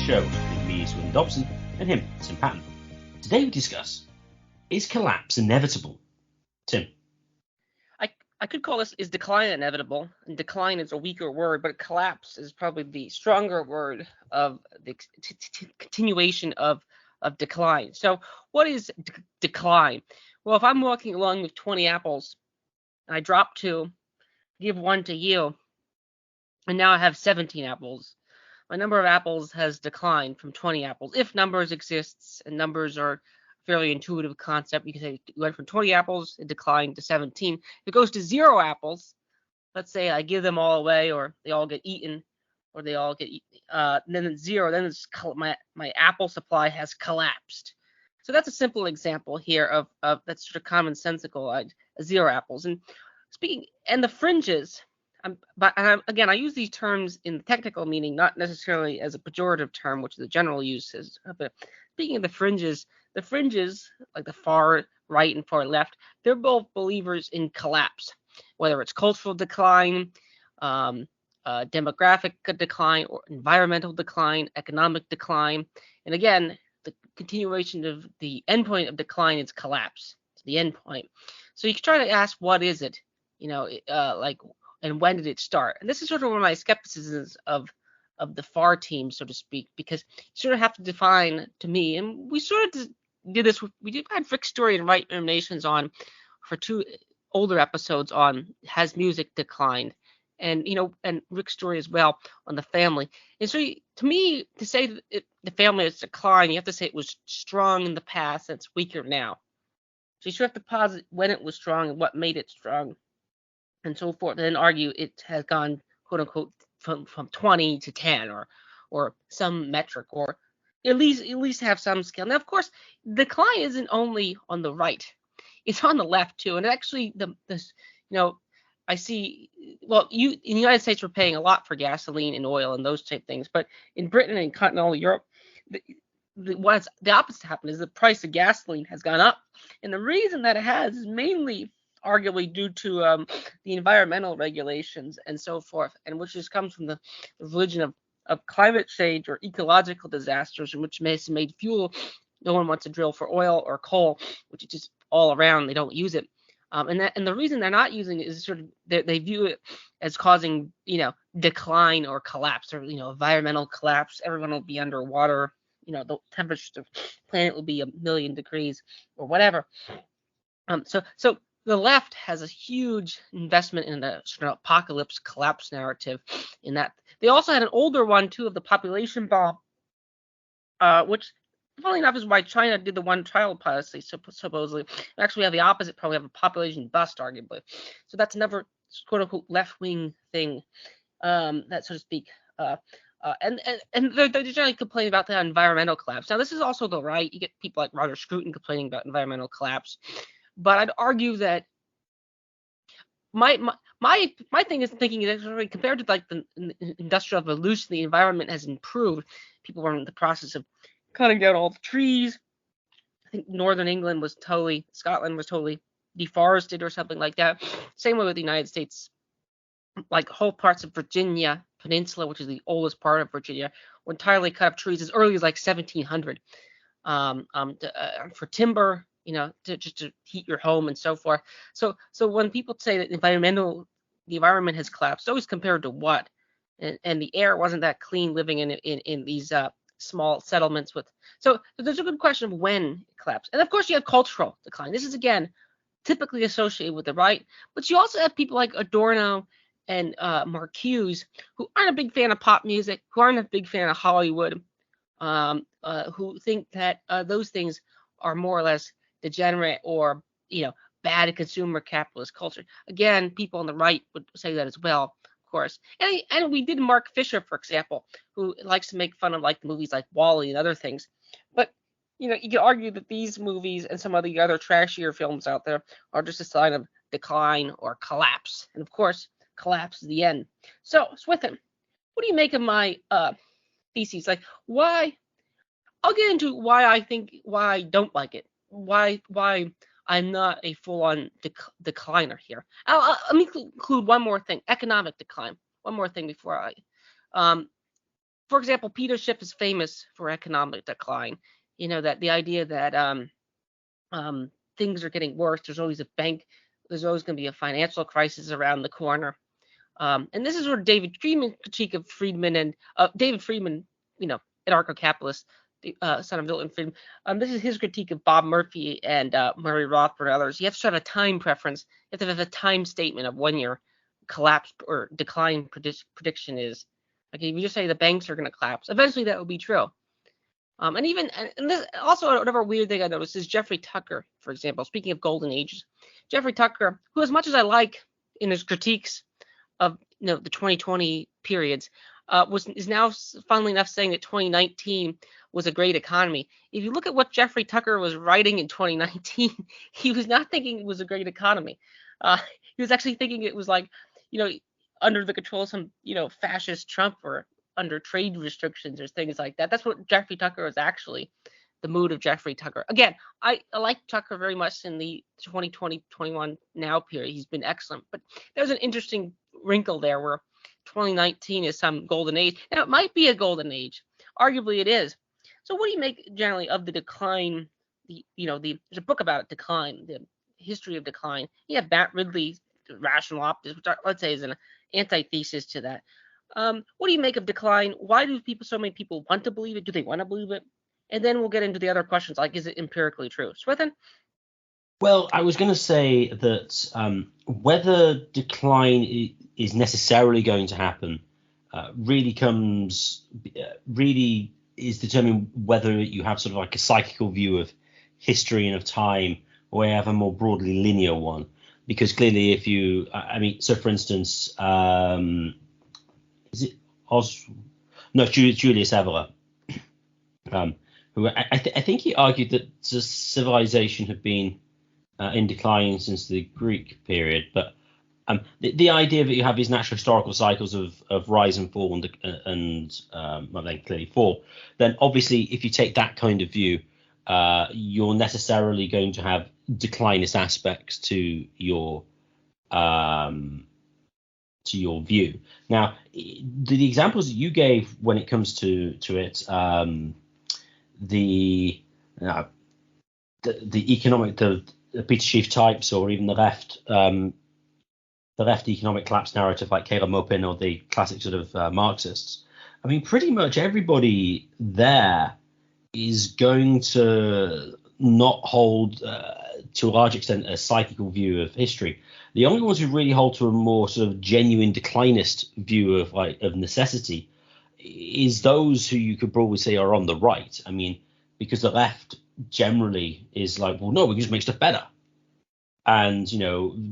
Show with me, Swin Dobson, and him, Tim Patton. Today we discuss, is collapse inevitable? Tim. I could call this, is decline inevitable? And decline is a weaker word, but collapse is probably the stronger word of the continuation of decline. So what is decline? Well, if I'm walking along with 20 apples and I drop 2, give 1 to you, and now I have 17 apples, my number of apples has declined from 20 apples. If numbers exists, and numbers are a fairly intuitive concept, you can say it went from 20 apples, it declined to 17. If it goes to 0 apples, let's say I give them all away, or they all get eaten, or they all get then it's 0, then it's my apple supply has collapsed. So that's a simple example here of that's sort of commonsensical, 0 apples. And the fringes, again, I use these terms in the technical meaning, not necessarily as a pejorative term, which is the general use. But speaking of the fringes, like the far right and far left, they're both believers in collapse, whether it's cultural decline, demographic decline, or environmental decline, economic decline. And again, the continuation of the endpoint of decline is collapse. It's the endpoint. So you can try to ask, what is it? And when did it start? And this is sort of one of my skepticisms of the far team, so to speak, because you sort of have to define, to me, and we sort of did this. We had Rick's Story and Right Nations on for 2 older episodes on has music declined, and and Rick's Story as well on the family. And so to me, to say that the family has declined, you have to say it was strong in the past and it's weaker now. So you sort of have to posit when it was strong and what made it strong, and so forth, and then argue it has gone, quote unquote, from 20 to 10 or some metric, or at least have some scale. Now, of course, decline isn't only on the right; it's on the left too. And actually, I see. Well, in the United States, we're paying a lot for gasoline and oil and those type things, but in Britain and continental Europe, what's the opposite happened is the price of gasoline has gone up, and the reason that it has is mainly, arguably, due to the environmental regulations and so forth, and which just comes from the religion of climate change or ecological disasters, in which has made fuel. No one wants to drill for oil or coal, which is just all around. They don't use it, and the reason they're not using it is sort of they view it as causing decline or collapse, or environmental collapse. Everyone will be underwater. The temperature of the planet will be 1,000,000 degrees or whatever. So the left has a huge investment in the sort of apocalypse collapse narrative. In that, they also had an older one too of the population bomb, which, funny enough, is why China did the one-child policy. Supposedly, actually, we have the opposite. Probably have a population bust, arguably. So that's another quote unquote left-wing thing, that, so to speak. And they're generally complaining about the environmental collapse. Now, this is also the right. You get people like Roger Scruton complaining about environmental collapse. But I'd argue that my thing is thinking that compared to like the industrial revolution, the environment has improved. People were in the process of cutting down all the trees. I think Northern England Scotland was totally deforested or something like that. Same way with the United States, like whole parts of Virginia Peninsula, which is the oldest part of Virginia, were entirely cut up trees as early as like 1700 for timber. To heat your home and so forth. So when people say that the environment has collapsed, it's always compared to what? And the air wasn't that clean living in these small settlements with. So there's a good question of when it collapsed. And of course you have cultural decline. This is again typically associated with the right, but you also have people like Adorno and Marcuse, who aren't a big fan of pop music, who aren't a big fan of Hollywood, who think that those things are more or less degenerate or bad consumer capitalist culture. Again, people on the right would say that as well, of course. And we did Mark Fisher, for example, who likes to make fun of like the movies like Wall-E and other things. But you could argue that these movies and some of the other trashier films out there are just a sign of decline or collapse. And of course, collapse is the end. So, Swithin, what do you make of my theses? Like, why? I'll get into why I don't like it. Why I'm not a full-on decliner here. Let me include one more thing: economic decline. One more thing before I. for example, Peter Schiff is famous for economic decline. That the idea that things are getting worse. There's always a bank. There's always going to be a financial crisis around the corner. And this is sort of David Friedman's critique of Friedman and David Friedman, anarcho-capitalist, son of Milton Friedman. This is his critique of Bob Murphy and Murray Rothbard and others. You have to have a time preference. You have to have a time statement of when your collapse or decline prediction is. Like if you just say the banks are going to collapse, eventually that will be true. And this also another weird thing I noticed is Jeffrey Tucker, for example. Speaking of golden ages, Jeffrey Tucker, who as much as I like in his critiques of the 2020 periods, is now funnily enough saying that 2019 was a great economy. If you look at what Jeffrey Tucker was writing in 2019, he was not thinking it was a great economy. He was actually thinking it was like, under the control of some, fascist Trump or under trade restrictions or things like that. That's what Jeffrey Tucker is actually, the mood of Jeffrey Tucker. Again, I like Tucker very much in the 2020-21 now period. He's been excellent. But there's an interesting wrinkle there where 2019 is some golden age. Now, it might be a golden age. Arguably, it is. So what do you make generally of the decline? There's a book about decline, the history of decline. You have Matt Ridley's Rational Optics, which let's say is an antithesis to that. What do you make of decline? Why do so many people want to believe it? Do they want to believe it? And then we'll get into the other questions, like, is it empirically true? Swithin? Well, I was going to say that whether decline is necessarily going to happen really is determined whether you have sort of like a psychical view of history and of time, or you have a more broadly linear one. Because clearly, if you, so for instance, is it Julius Evola, who I think he argued that civilization had been in decline since the Greek period, but the idea that you have these natural historical cycles of rise and fall and then clearly fall, then obviously if you take that kind of view, you're necessarily going to have declinist aspects to your view. Now, the examples that you gave when it comes to it, the economic, the Peter Schiff types, or even the left economic collapse narrative like Caleb Maupin or the classic sort of Marxists. Pretty much everybody there is going to not hold, to a large extent, a psychical view of history. The only ones who really hold to a more sort of genuine declinist view of necessity is those who you could probably say are on the right. Because the left generally is like, well, no, we can just make stuff better. And,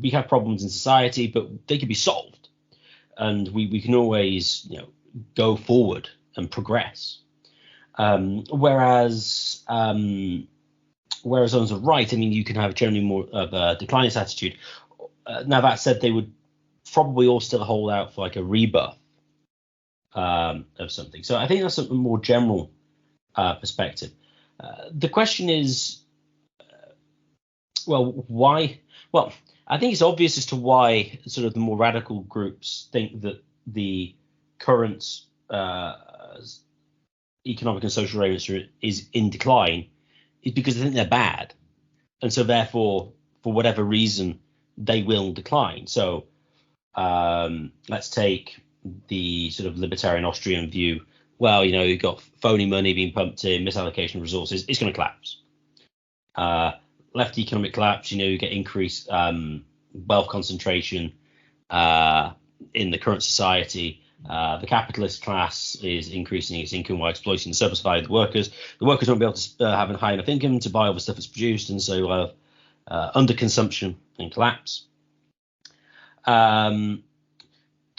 we have problems in society, but they can be solved. And we can always, go forward and progress. Whereas on the right, you can have generally more of a declinist attitude. Now, that said, they would probably all still hold out for like a rebirth of something. So I think that's a more general perspective. The question is, why? Well, I think it's obvious as to why sort of the more radical groups think that the current economic and social arrangement is in decline, is because they think they're bad. And so therefore, for whatever reason, they will decline. So let's take the sort of libertarian Austrian view. Well, you've got phony money being pumped in, misallocation of resources, it's going to collapse. Left economic collapse, you get increased wealth concentration in the current society. The capitalist class is increasing its income while exploiting the surplus value of the workers. The workers won't be able to have a high enough income to buy all the stuff that's produced, and so we'll have underconsumption and collapse. The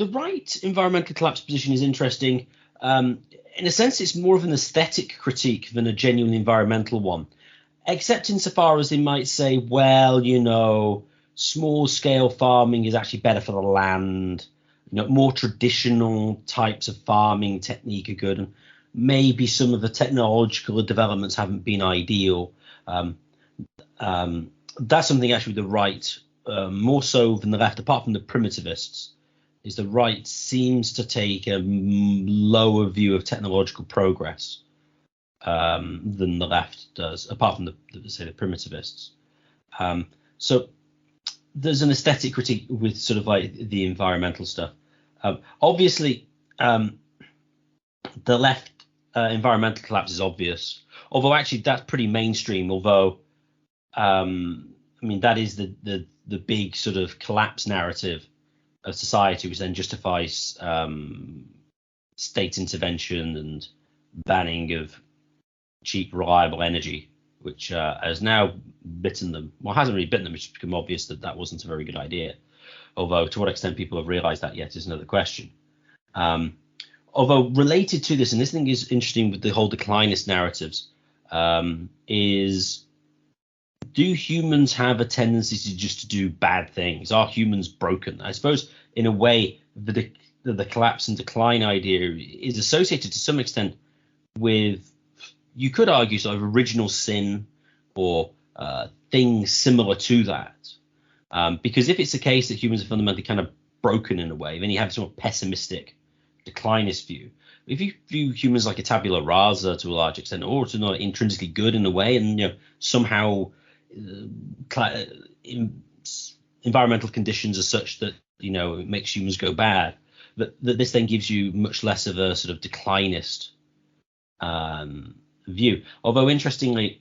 right environmental collapse position is interesting. In a sense, it's more of an aesthetic critique than a genuine environmental one, except insofar as they might say, well, small-scale farming is actually better for the land. More traditional types of farming technique are good, and maybe some of the technological developments haven't been ideal. That's something actually the right, more so than the left, apart from the primitivists, is the right seems to take a lower view of technological progress than the left does, apart from say the primitivists. So there's an aesthetic critique with sort of like the environmental stuff. Obviously, the left environmental collapse is obvious, although actually that's pretty mainstream. Although, I mean, that is the big sort of collapse narrative of society, which then justifies state intervention and banning of cheap, reliable energy, which has now bitten them. Well, hasn't really bitten them. It's become obvious that that wasn't a very good idea. Although to what extent people have realized that yet is another question. Although related to this, and this thing is interesting with the whole declinist narratives, is do humans have a tendency to just do bad things? Are humans broken? I suppose in a way the collapse and decline idea is associated to some extent with, you could argue, sort of original sin or things similar to that. Because if it's the case that humans are fundamentally kind of broken in a way, then you have sort of pessimistic declinist view. If you view humans like a tabula rasa to a large extent, or to not intrinsically good in a way, and somehow environmental conditions are such that it makes humans go bad, that this then gives you much less of a sort of declinist view. Although interestingly,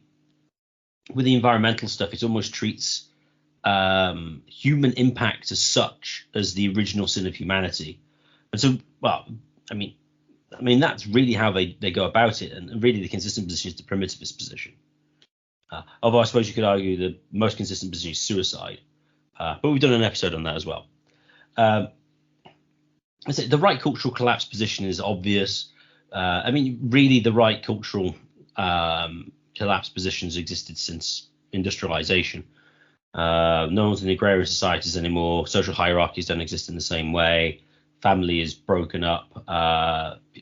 with the environmental stuff, it almost treats human impact as such as the original sin of humanity. And so, well, I mean that's really how they go about it, and really the consistent position is the primitivist position. Although I suppose you could argue the most consistent position is suicide, but we've done an episode on that as well. The right cultural collapse position is obvious. I mean, really, the right cultural collapse positions existed since industrialization. No one's in agrarian societies anymore. Social hierarchies don't exist in the same way. Family is broken up.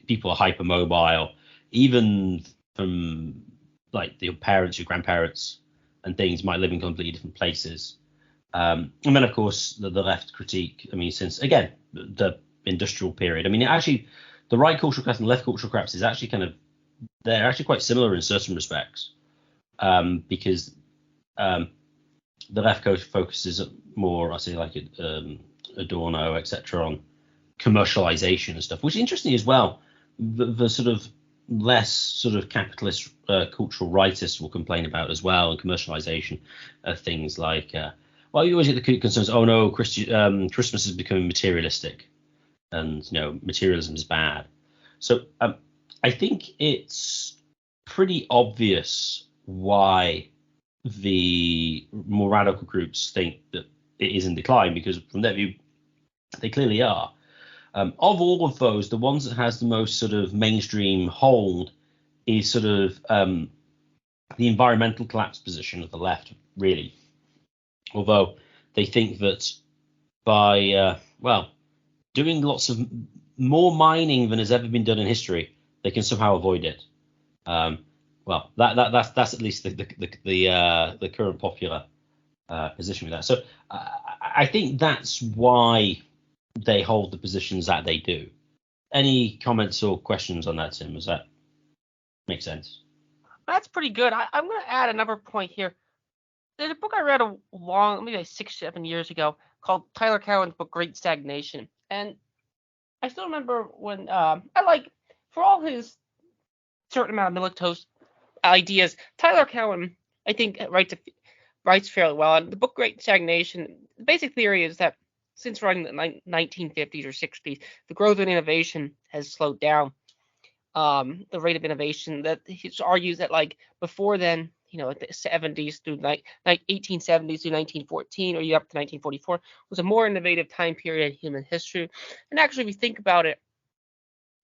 People are hypermobile. Even from like your parents, your grandparents, and things might live in completely different places. And then, of course, the left critique. I mean, since again the industrial period. I mean, actually, the right cultural collapse and the left cultural collapse is actually they're actually quite similar in certain respects, because the left focuses more, I say, like Adorno, etc., on commercialization and stuff, which is interesting as well. The sort of less sort of capitalist cultural rightists will complain about as well, and commercialization of things like, well, you always get the concerns, oh no, Christmas is becoming materialistic, and materialism is bad. So I think it's pretty obvious why the more radical groups think that it is in decline, because from their view, they clearly are. Of all of those, the ones that has the most sort of mainstream hold is sort of the environmental collapse position of the left, really. Although they think that by, doing lots of more mining than has ever been done in history, they can somehow avoid it. That's at least the current popular position with that. So I think that's why they hold the positions that they do. Any comments or questions on that, Tim? Does that make sense? That's pretty good. I'm going to add another point here. There's a book I read maybe like 6-7 years ago, called Tyler Cowen's book Great Stagnation. And I still remember when for all his certain amount of milquetoast ideas, Tyler Cowen, I think, writes fairly well. And the book Great Stagnation, the basic theory is that since around the 1950s or 60s, the growth in innovation has slowed down. The rate of innovation, that he argues that like before then, at the 70s through 1870s through 1914, or up to 1944, was a more innovative time period in human history. And actually, if you think about it,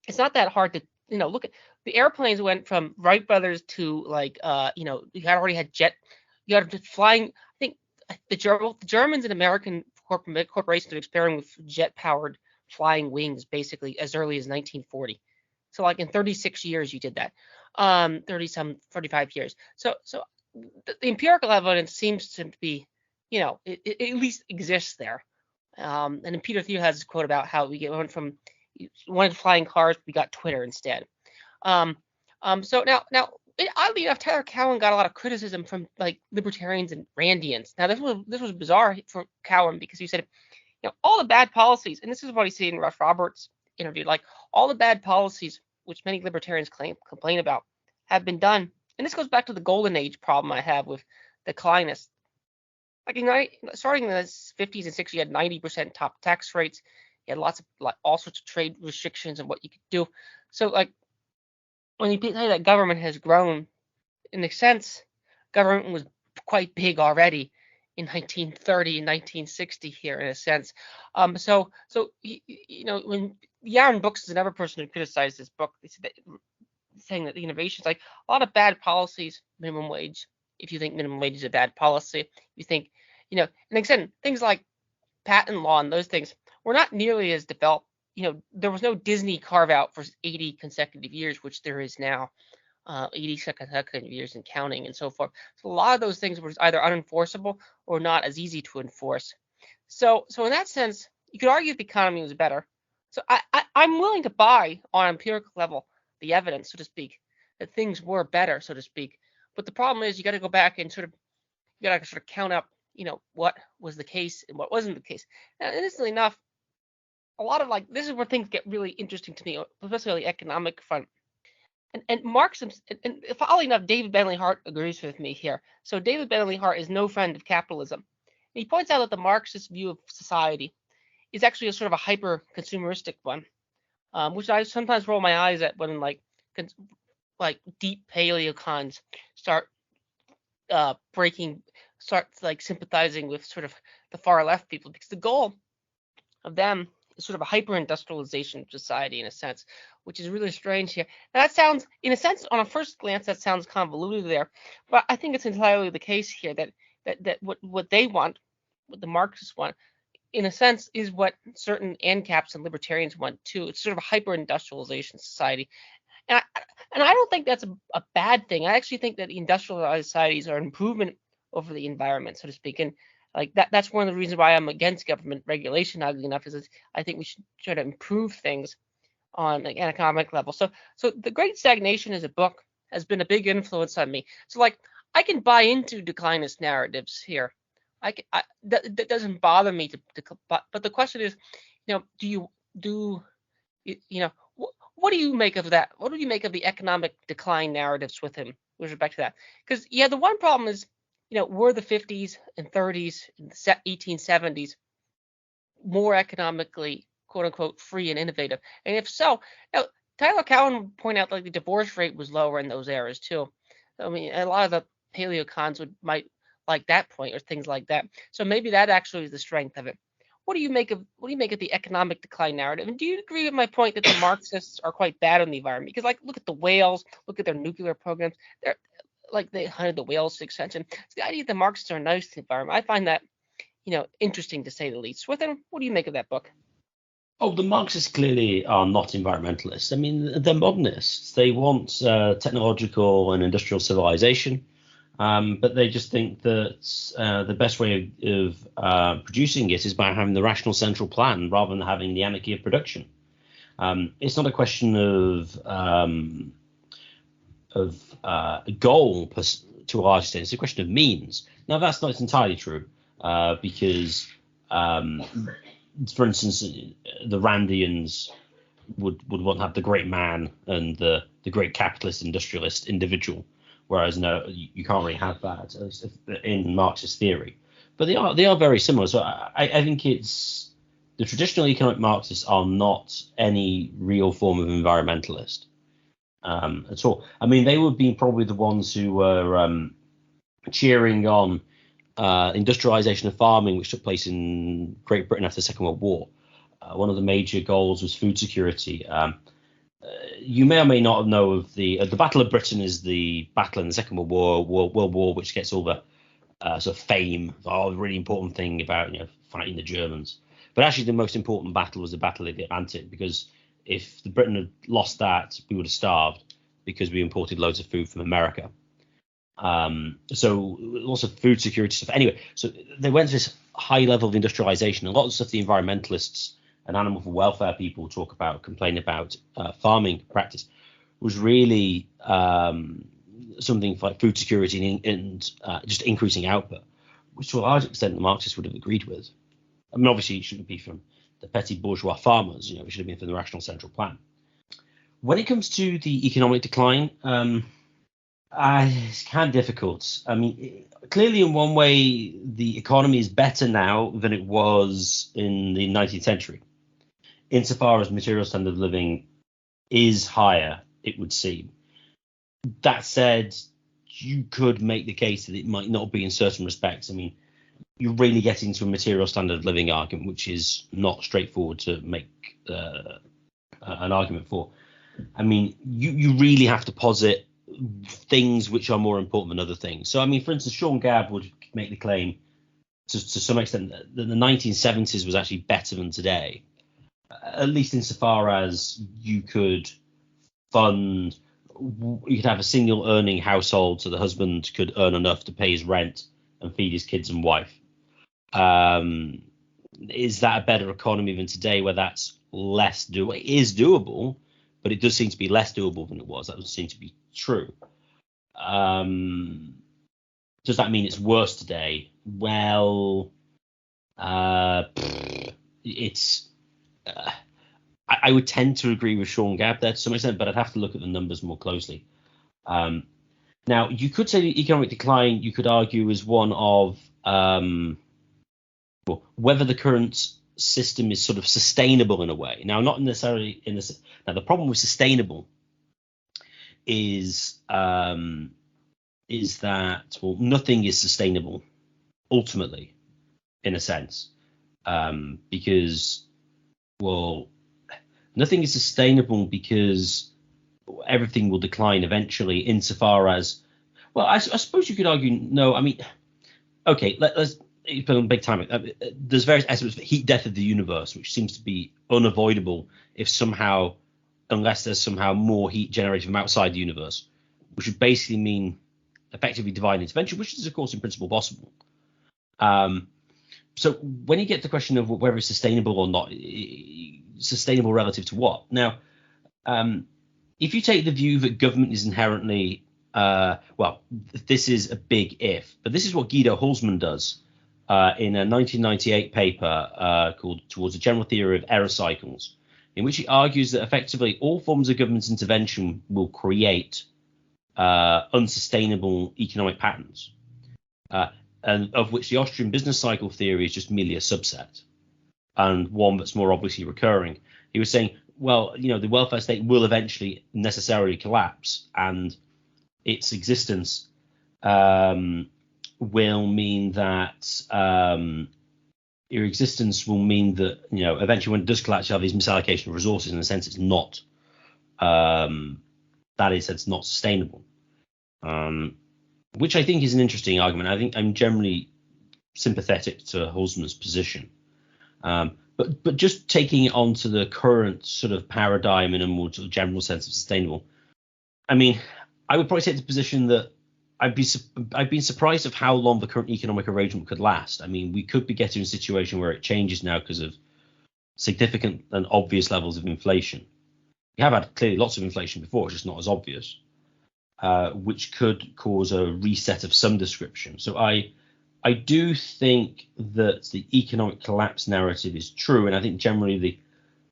it's not that hard to look at. The airplanes went from Wright brothers to you had already had you had flying. I think the Germans and American corporations are experimenting with jet-powered flying wings basically as early as 1940. So like in 36 years you did that, 35 years. So the empirical evidence seems to be, it at least exists there. And then Peter Thiel has this quote about how went from wanted flying cars, we got Twitter instead. So now, oddly enough, Tyler Cowen got a lot of criticism from like libertarians and Randians. Now this was bizarre for Cowen because he said, all the bad policies, and this is what he said in Rush Roberts' interview, like all the bad policies which many libertarians complain about have been done. And this goes back to the golden age problem I have with declinists. Like starting in the 50s and 60s, you had 90% top tax rates. You had all sorts of trade restrictions and what you could do. So like when you say that government has grown, in a sense, government was quite big already in 1930 and 1960 here, in a sense. So when Yaron Books is another person who criticized this book, saying that the innovations, like a lot of bad policies, minimum wage. If you think minimum wage is a bad policy, you think, and again, things like patent law and those things were not nearly as developed. There was no Disney carve out for 80 consecutive years, which there is now, 80 consecutive years and counting and so forth. So a lot of those things were either unenforceable or not as easy to enforce. So in that sense, you could argue the economy was better. So I'm willing to buy on an empirical level the evidence, so to speak, that things were better, so to speak. But the problem is you got to go back and sort of count up, what was the case and what wasn't the case. And innocently enough, a lot of this is where things get really interesting to me, especially on the economic front. And Marxism, and following enough, David Bentley Hart agrees with me here. So David Bentley Hart is no friend of capitalism. And he points out that the Marxist view of society is actually a sort of a hyper-consumeristic one, which I sometimes roll my eyes at when like deep paleocons start sympathizing with sort of the far left people, because the goal of them is sort of a hyper-industrialization of society in a sense, which is really strange here. Now, that sounds, in a sense, on a first glance, that sounds convoluted there, but I think it's entirely the case here that what they want, what the Marxists want, in a sense, is what certain ANCAPs and libertarians want too. It's sort of a hyper-industrialization society. And I don't think that's a bad thing. I actually think that industrialized societies are an improvement over the environment, so to speak. And like that's one of the reasons why I'm against government regulation, oddly enough, is I think we should try to improve things on an economic level. So The Great Stagnation as a book has been a big influence on me. So I can buy into declinist narratives here. That doesn't bother me but the question is, what do you make of that? What do you make of the economic decline narratives with respect to that? Because the one problem is, were the 50s and 30s and the 1870s more economically, quote unquote, free and innovative? And if so, Tyler Cowen would point out the divorce rate was lower in those eras too. I mean, a lot of the paleocons might like that point or things like that. So maybe that actually is the strength of it. What do you make of the economic decline narrative? And do you agree with my point that the Marxists are quite bad on the environment? Because look at the whales, look at their nuclear programs. They hunted the whales to extension. So the idea that the Marxists are nice to the environment, I find that interesting to say the least. Swithin, what do you make of that book? Oh, the Marxists clearly are not environmentalists. I mean, they're modernists. They want technological and industrial civilization. But they just think that the best way of producing it is by having the rational central plan rather than having the anarchy of production. It's not a question of a goal to a large extent. It's a question of means. Now, that's not entirely true because, for instance, the Randians would want to have the great man and the great capitalist industrialist individual. Whereas no, you can't really have that in Marxist theory, but they are very similar. So I think it's the traditional economic Marxists are not any real form of environmentalist at all. I mean, they would be probably the ones who were cheering on industrialization of farming, which took place in Great Britain after the Second World War. One of the major goals was food security. You may or may not know of the Battle of Britain is the battle in the Second World War, which gets all the sort of fame, a really important thing about fighting the Germans. But actually, the most important battle was the Battle of the Atlantic, because if the Britain had lost that, we would have starved because we imported loads of food from America. So lots of food security stuff. Anyway, so they went to this high level of industrialization. A lot of the stuff the environmentalists and animal welfare people talk about, complain about farming practice, was really something like food security and just increasing output, which to a large extent the Marxists would have agreed with. I mean, obviously it shouldn't be from the petty bourgeois farmers, it should have been from the Rational Central Plan. When it comes to the economic decline, it's kind of difficult. I mean, clearly in one way, the economy is better now than it was in the 19th century. Insofar as material standard of living is higher, it would seem. That said, you could make the case that it might not be in certain respects. I mean, you're really getting to a material standard of living argument, which is not straightforward to make an argument for. I mean, you really have to posit things which are more important than other things. So, I mean, for instance, Sean Gabb would make the claim to some extent that the 1970s was actually better than today, at least insofar as you could have a single earning household, so the husband could earn enough to pay his rent and feed his kids and wife. Is that a better economy than today, where that's less doable? It is doable, but it does seem to be less doable than it was. That doesn't seem to be true. Does that mean it's worse today? Well, it's. I would tend to agree with Sean Gabb there to some extent, but I'd have to look at the numbers more closely. Now, you could say the economic decline, you could argue, is one of whether the current system is sort of sustainable in a way. Now, not necessarily in this. Now, the problem with sustainable is that nothing is sustainable ultimately, in a sense, because nothing is sustainable because everything will decline eventually, insofar as, I suppose you could argue, no, I mean, okay, let's put on big time. There's various estimates for heat death of the universe, which seems to be unavoidable unless there's somehow more heat generated from outside the universe, which would basically mean effectively divine intervention, which is, of course, in principle possible. So when you get to the question of whether it's sustainable or not, sustainable relative to what? Now, if you take the view that government is inherently, this is a big if, but this is what Guido Hulsmann does in a 1998 paper called Towards a General Theory of Error Cycles, in which he argues that effectively all forms of government intervention will create unsustainable economic patterns, and of which the Austrian business cycle theory is just merely a subset, and one that's more obviously recurring. He was saying, the welfare state will eventually necessarily collapse, and its existence will mean that eventually when it does collapse, you have these misallocation of resources. In a sense, it's not it's not sustainable, which I think is an interesting argument. I think I'm generally sympathetic to Hulsmann's position, but just taking it on to the current sort of paradigm in a more sort of general sense of sustainable. I mean, I would probably take the position that I've been surprised of how long the current economic arrangement could last. I mean, we could be getting a situation where it changes now because of significant and obvious levels of inflation. We have had clearly lots of inflation before, it's just not as obvious, which could cause a reset of some description. So I do think that the economic collapse narrative is true, and I think generally the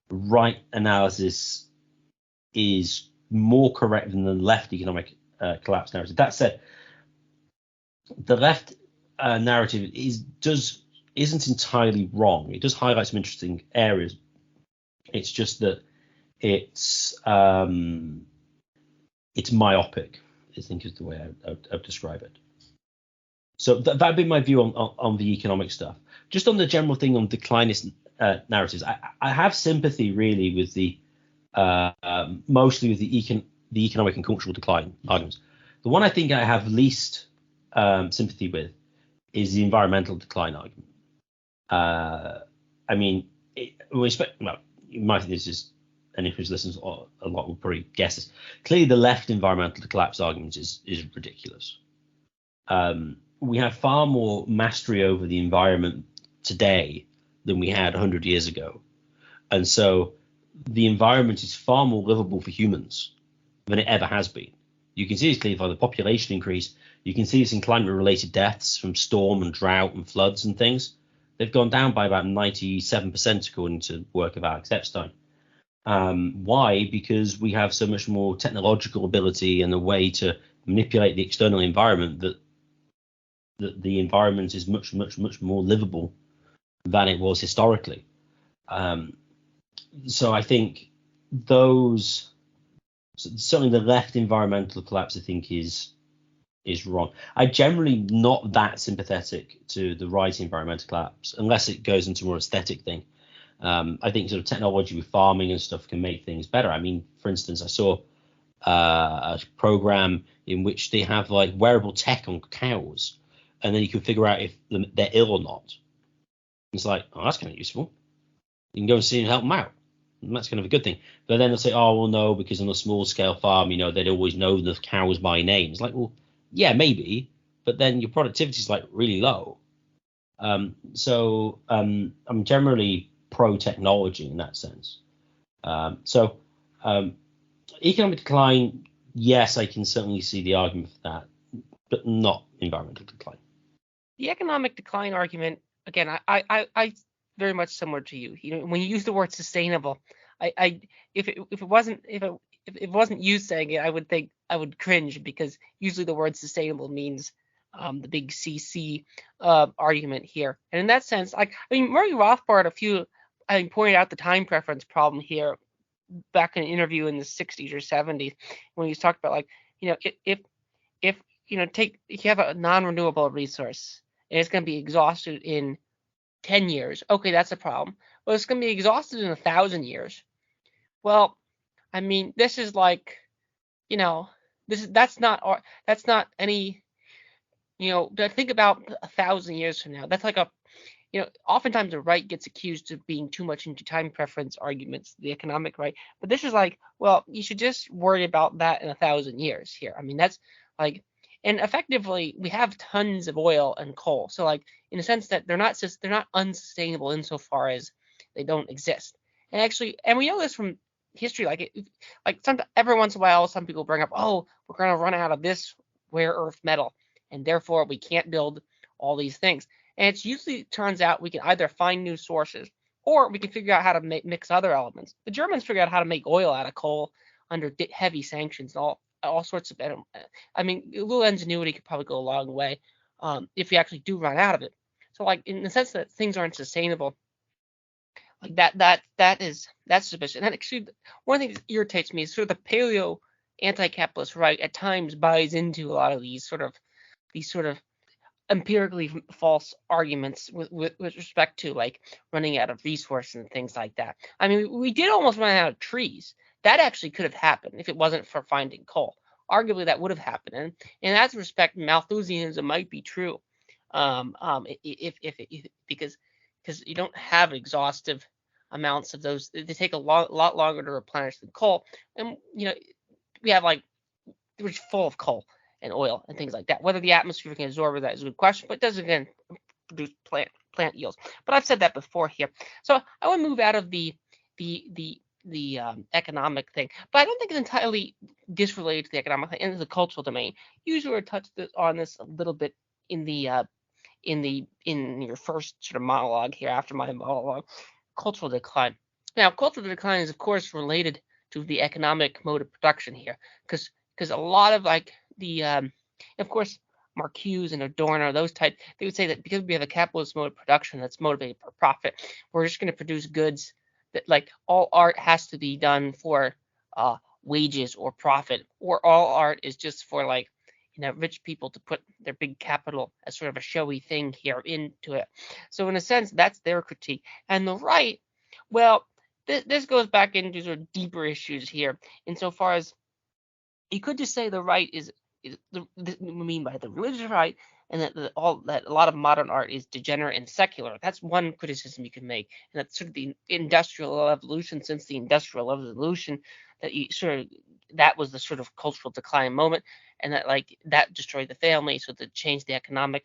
right analysis is more correct than the left economic collapse narrative. That said, the left narrative isn't entirely wrong. It does highlight some interesting areas. It's just that it's myopic, I think is the way I would describe it. So that'd be my view on the economic stuff. Just on the general thing on declinist narratives, I have sympathy really with the mostly with the economic and cultural decline arguments. The one I think I have least sympathy with is the environmental decline argument. I mean, you might think this is, anyone who listens a lot will probably guess this. Clearly, the left environmental collapse argument is ridiculous. We have far more mastery over the environment today than we had 100 years ago. And so the environment is far more livable for humans than it ever has been. You can see this clearly by the population increase. You can see this in climate-related deaths from storm and drought and floods and things. They've gone down by about 97%, according to work of Alex Epstein. Why? Because we have so much more technological ability and a way to manipulate the external environment that the environment is much, much, much more livable than it was historically. So I think certainly the left environmental collapse, I think, is wrong. I'm generally not that sympathetic to the right environmental collapse unless it goes into a more aesthetic thing. I think sort of technology with farming and stuff can make things better. I mean, for instance, I saw a program in which they have like wearable tech on cows, and then you can figure out if they're ill or not. It's like, oh, that's kind of useful. You can go and see and help them out. And that's kind of a good thing. But then they'll say, oh, well, no, because on a small scale farm, they'd always know the cows by name. It's like, well, yeah, maybe, but then your productivity is like really low. So I'm generally pro technology in that sense. Economic decline, yes, I can certainly see the argument for that, but not environmental decline. The economic decline argument, again, I very much similar to you. When you use the word sustainable, if it wasn't used saying it, I would think I would cringe, because usually the word sustainable means the big CC argument here. And in that sense, Murray Rothbard pointed out the time preference problem here back in an interview in the 60s or 70s when he was talking about if you have a non-renewable resource and it's going to be exhausted in 10 years, okay, that's a problem. Well, it's going to be exhausted in 1,000 years. Well, I mean, this is like, that's not any, think about 1,000 years from now. That's like oftentimes the right gets accused of being too much into time preference arguments, the economic right. But this is like, well, you should just worry about that in 1,000 years here. I mean, that's like, and effectively we have tons of oil and coal. So like, in a sense that they're not unsustainable insofar as they don't exist. And actually, and we know this from history, every once in a while, some people bring up, oh, we're going to run out of this rare earth metal, and therefore we can't build all these things. And it usually turns out we can either find new sources or we can figure out how to mix other elements. The Germans figured out how to make oil out of coal under heavy sanctions, all sorts of. I mean, a little ingenuity could probably go a long way if we actually do run out of it. So, like, in the sense that things aren't sustainable, like that's sufficient. And actually, one thing that irritates me is sort of the paleo anti-capitalist right at times buys into a lot of these sort of empirically false arguments with respect to like running out of resources and things like that. I mean, we did almost run out of trees. That actually could have happened if it wasn't for finding coal. Arguably, that would have happened. And in that respect, Malthusianism might be true, because you don't have exhaustive amounts of those. They take a lot longer to replenish than coal. And we have we're full of coal and oil and things like that. Whether the atmosphere can absorb that is a good question, but it does again produce plant yields. But I've said that before here. So I would move out of the economic thing, but I don't think it's entirely disrelated to the economic thing, into the cultural domain. You sort of touched on this a little bit in your first sort of monologue here, after my monologue, cultural decline. Now, cultural decline is of course related to the economic mode of production here, because a lot of of course, Marcuse and Adorno, those type, they would say that because we have a capitalist mode of production that's motivated for profit, we're just going to produce goods that, like, all art has to be done for wages or profit, or all art is just for rich people to put their big capital as sort of a showy thing here into it. So in a sense, that's their critique. And the right, well, this goes back into sort of deeper issues here, insofar as you could just say the right is we mean by the religious right, and that a lot of modern art is degenerate and secular. That's one criticism you can make, and that's sort of the industrial evolution. Since the industrial revolution, that was the sort of cultural decline moment, and that destroyed the family, so to change the economic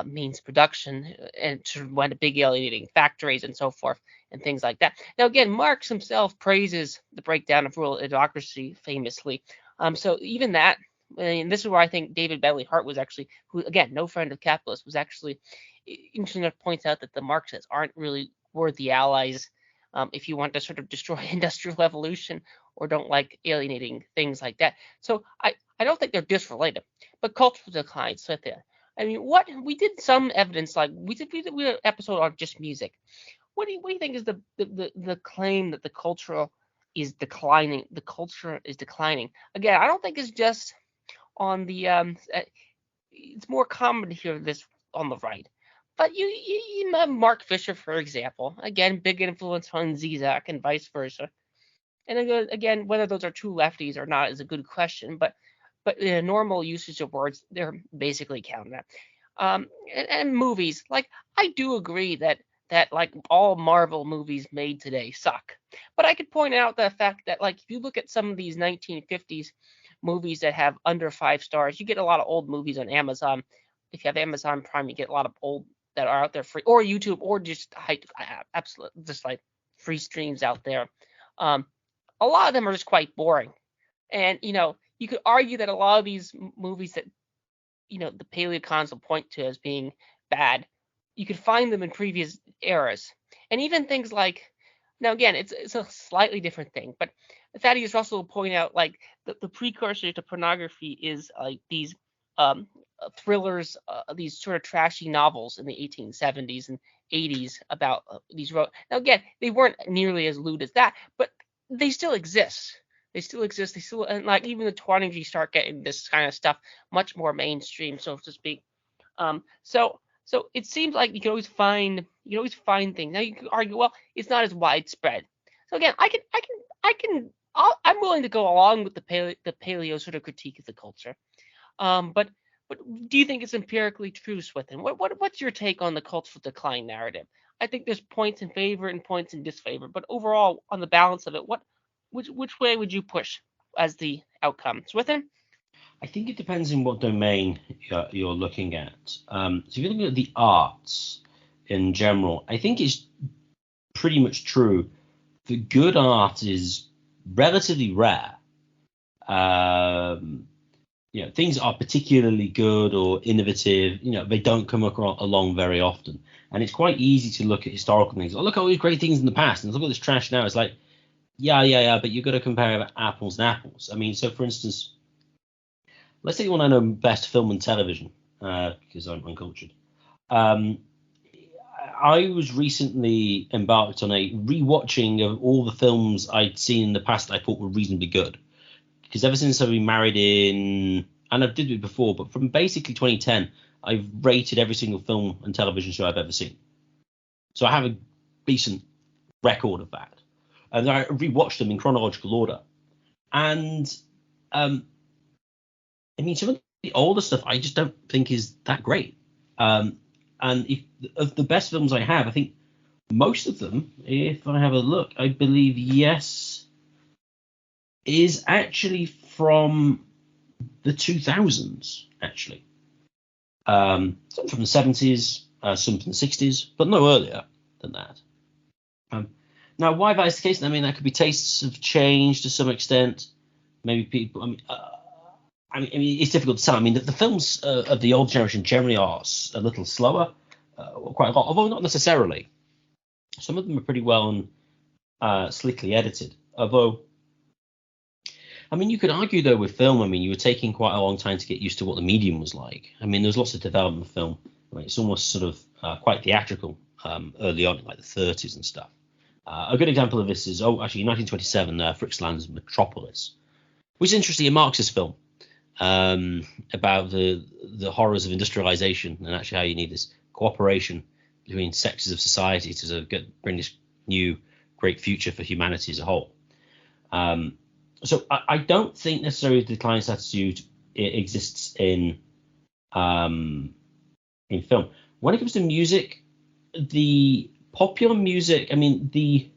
means production, and sort of went to big alienating factories and so forth and things like that. Now again, Marx himself praises the breakdown of rural idiocracy famously. So even that, and this is where I think David Bentley Hart was actually, who again, no friend of capitalists, was actually interesting enough to point out that the Marxists aren't really worthy allies if you want to sort of destroy industrial evolution or don't like alienating things like that. So I don't think they're disrelated, but cultural decline, so there. I mean, what we did some evidence, like we did an episode on just music. What do you think is the claim that the cultural is declining? The culture is declining. Again, I don't think it's just on the it's more common to hear this on the right. But you have Mark Fisher, for example. Again, big influence on Zizek and vice versa. And again, whether those are true lefties or not is a good question. But in a normal usage of words, they're basically counting that. And movies, like I do agree that like all Marvel movies made today suck. But I could point out the fact that like if you look at some of these 1950s movies that have under 5 stars, you get a lot of old movies on Amazon. If you have Amazon Prime, you get a lot of old that are out there free, or YouTube, or just absolute just like free streams out there. A lot of them are just quite boring, and you could argue that a lot of these movies that the paleocons will point to as being bad, you could find them in previous eras, and even things like, now again, it's a slightly different thing, but Thaddeus Russell will point out like the precursor to pornography is like these thrillers, these sort of trashy novels in the 1870s and 80s about these now again, they weren't nearly as lewd as that, but they still exist. They still exist. They still, and like even the 20s, you start getting this kind of stuff much more mainstream, so to speak. So it seems like you can always find things. Now you can argue, well, it's not as widespread. So again, I'm willing to go along with the paleo sort of critique of the culture. But do you think it's empirically true, Swithin? What's your take on the cultural decline narrative? I think there's points in favor and points in disfavor, but overall, on the balance of it, which way would you push as the outcome, Swithin? I think it depends on what domain you're looking at. So if you're looking at the arts in general, I think it's pretty much true that good art is relatively rare. Things are particularly good or innovative. They don't come along very often, and it's quite easy to look at historical things. Oh, look at all these great things in the past, and look at this trash now. It's like, yeah, but you've got to compare apples and apples. I mean, so for instance, let's say you want to know best film and television, because I'm uncultured. I was recently embarked on a rewatching of all the films I'd seen in the past that I thought were reasonably good. Because ever since I've been married and I did it before, but from basically 2010, I've rated every single film and television show I've ever seen. So I have a decent record of that. And I rewatched them in chronological order. And I mean, some of the older stuff I just don't think is that great. And of the best films I have, I think most of them, if I have a look, I believe, yes, is actually from the 2000s, actually. Some from the 70s, some from the 60s, but no earlier than that. Now, why that is the case? I mean, that could be tastes have changed to some extent. Maybe people, I mean, it's difficult to tell. I mean, the films of the old generation generally are a little slower, quite a lot, although not necessarily. Some of them are pretty well and slickly edited. Although, I mean, you could argue, though, with film, I mean, you were taking quite a long time to get used to what the medium was like. I mean, there's lots of development of film. I mean, it's almost sort of quite theatrical early on, like the 30s and stuff. A good example of this is, actually, in 1927, Fritz Lang's Metropolis, which is interesting, a Marxist film about the horrors of industrialization and actually how you need this cooperation between sectors of society to sort of bring this new great future for humanity as a whole. So I don't think necessarily the decline attitude exists in film. When it comes to music, the popular music, I mean, the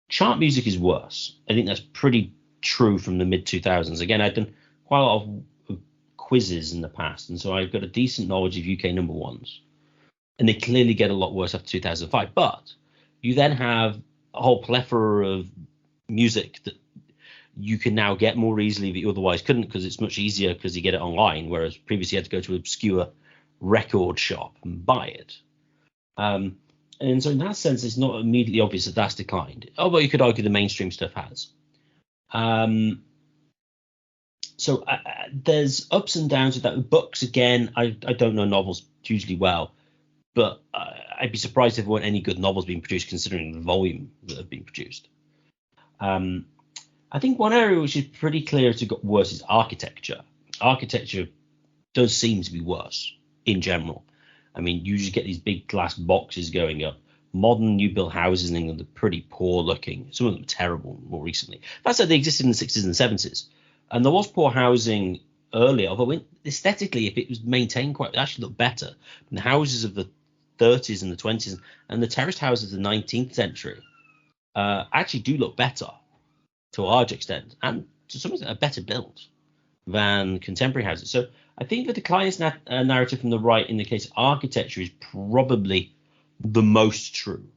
chart music is worse. I think that's pretty true from the mid 2000s. Again, I've done quite a lot of quizzes in the past, and so I've got a decent knowledge of UK number ones, and they clearly get a lot worse after 2005. But you then have a whole plethora of music that you can now get more easily that you otherwise couldn't, because it's much easier because you get it online, whereas previously you had to go to an obscure record shop and buy it. And so in that sense, it's not immediately obvious that that's declined, although you could argue the mainstream stuff has. So there's ups and downs with that. Books, again, I don't know novels hugely well, but I'd be surprised if there weren't any good novels being produced, considering the volume that have been produced. I think one area which is pretty clear to got worse is architecture. Architecture does seem to be worse in general. I mean, you just get these big glass boxes going up. Modern new built houses in England are pretty poor looking. Some of them are terrible more recently. That said, they existed in the 60s and 70s. And there was poor housing earlier, although aesthetically, if it was maintained quite, it actually looked better. And the houses of the 30s and the 20s and the terraced houses of the 19th century actually do look better to a large extent, and to some extent are better built than contemporary houses. So I think the declinist narrative from the right indicates architecture is probably the most true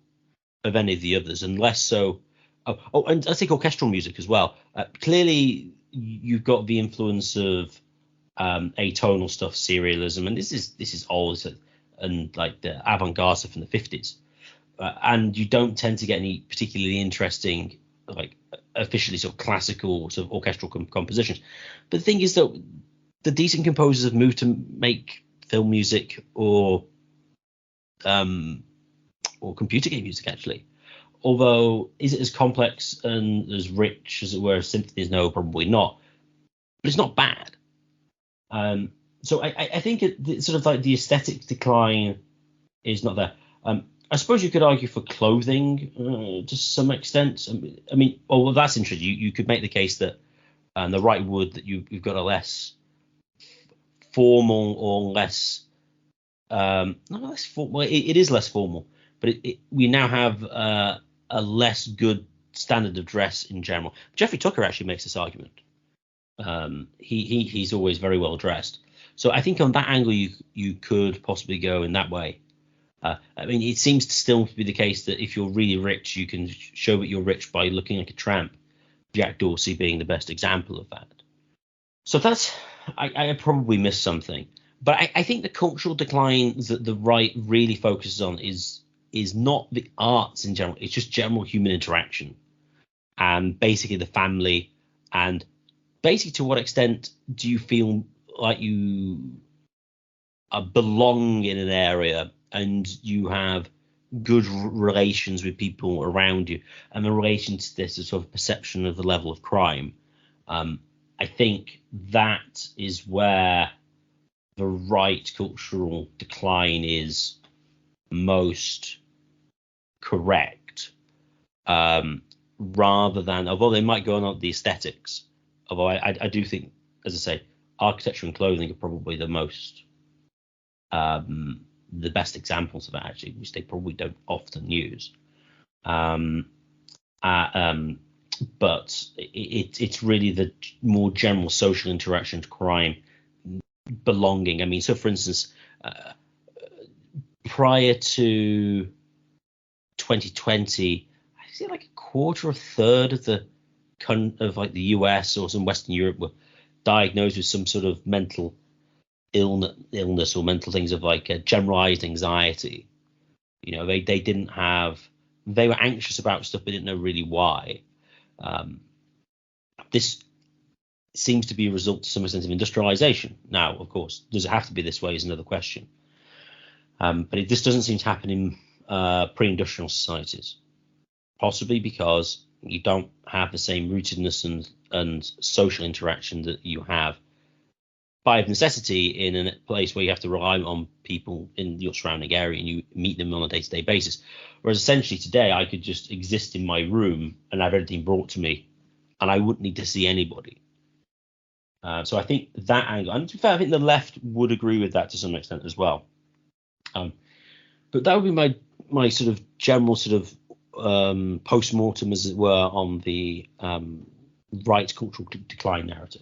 of any of the others, and less so. And I think orchestral music as well. Clearly, you've got the influence of atonal stuff, serialism, and this is old, and like the avant-garde stuff from the 50s. And you don't tend to get any particularly interesting, like officially sort of classical sort of orchestral compositions. But the thing is that the decent composers have moved to make film music or computer game music, actually. Although, is it as complex and as rich as it were as symphony is? No, probably not. But it's not bad. So I think it's sort of like the aesthetic decline is not there. I suppose you could argue for clothing to some extent. I mean, well, that's interesting. You could make the case that the right would that you've got a less formal or less not less formal. Well, it is less formal, but we now have a less good standard of dress in general. Jeffrey Tucker actually makes this argument. He's always very well dressed. So I think on that angle you could possibly go in that way. I mean, it seems to still be the case that if you're really rich, you can show that you're rich by looking like a tramp. Jack Dorsey being the best example of that. So that's I probably missed something, but I think the cultural decline that the right really focuses on is not the arts in general. It's just general human interaction, and basically the family, and basically to what extent do you feel like you belong in an area and you have good relations with people around you, and the relation to this is sort of perception of the level of crime. I think that is where the right cultural decline is most correct, rather than, although they might go on the aesthetics, although I do think, as I say, architecture and clothing are probably the most the best examples of it, actually, which they probably don't often use. But it's really the more general social interaction, crime, belonging. I mean, so for instance, prior to 2020, I see like a quarter, a third of the like the US or some Western Europe were diagnosed with some sort of mental illness or mental things of like generalized anxiety. You know, they were anxious about stuff but didn't know really why. This seems to be a result to some extent of industrialization. Now, of course, does it have to be this way is another question. But this doesn't seem to happen in pre-industrial societies, possibly because you don't have the same rootedness and social interaction that you have by necessity in a place where you have to rely on people in your surrounding area and you meet them on a day-to-day basis. Whereas essentially today I could just exist in my room and have everything brought to me and I wouldn't need to see anybody. So I think that angle, and to be fair, I think the left would agree with that to some extent as well. But that would be my sort of general sort of post-mortem, as it were, on the right cultural decline narrative.